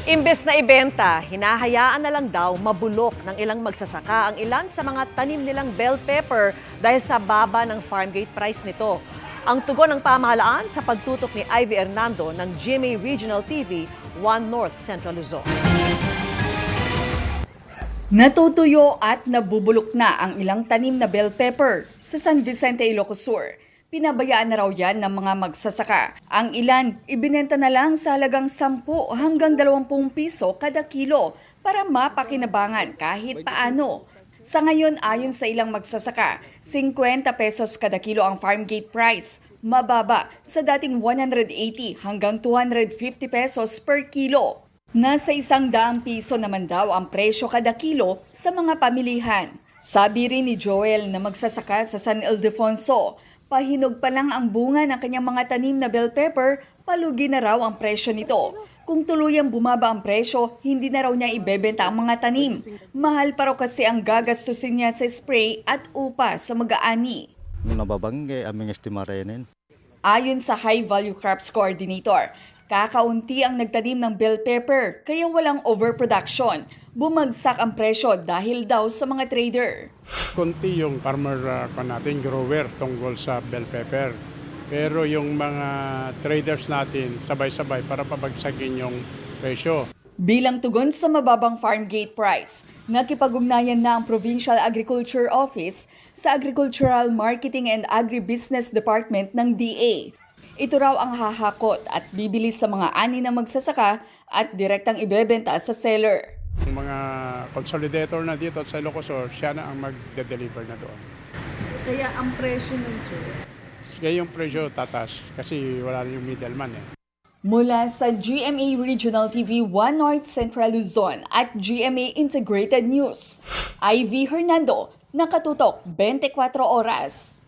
Imbes na ibenta, hinahayaan na lang daw mabulok ng ilang magsasaka ang ilan sa mga tanim nilang bell pepper dahil sa baba ng farm gate price nito. Ang tugon ng pamahalaan sa pagtutok ni Ivy Hernando ng GMA Regional TV, 1 North Central Luzon. Natutuyo at nabubulok na ang ilang tanim na bell pepper sa San Vicente, Ilocos Sur. Pinabayaan na raw yan ng mga magsasaka. Ang ilan, ibinenta na lang sa halagang 10 hanggang 20 piso kada kilo para mapakinabangan kahit paano. Sa ngayon, ayon sa ilang magsasaka, 50 pesos kada kilo ang farm gate price. Mababa sa dating 180 hanggang 250 pesos per kilo. Nasa 100 piso naman daw ang presyo kada kilo sa mga pamilihan. Sabi rin ni Joel na magsasaka sa San Ildefonso, pahinog pa lang ang bunga ng kanyang mga tanim na bell pepper, palugi na raw ang presyo nito. Kung tuluyang bumaba ang presyo, hindi na raw niya ibebenta ang mga tanim. Mahal pa raw kasi ang gagastusin niya sa spray at upa sa mag-aani. Nababangge aming estimarenin. Ayon sa High Value Crops Coordinator, kakaunti ang nagtanim ng bell pepper kaya walang overproduction. Bumagsak ang presyo dahil daw sa mga trader. Kunti yung farmer natin, grower tungkol sa bell pepper. Pero yung mga traders natin, sabay-sabay para pabagsakin yung presyo. Bilang tugon sa mababang farm gate price, nakipag-ugnayan na ang Provincial Agriculture Office sa Agricultural Marketing and Agribusiness Department ng DA. Ito raw ang hahakot at bibili sa mga ani na magsasaka at direktang ibebenta sa seller. Yung mga consolidator na dito sa Ilocos Sur, siya na ang magde-deliver na doon. Kaya ang presyo nun, sir? Kaya yung presyo tatas kasi wala rin yung middleman eh. Mula sa GMA Regional TV 1 North Central Luzon at GMA Integrated News, Ivy Hernando, nakatutok 24 oras.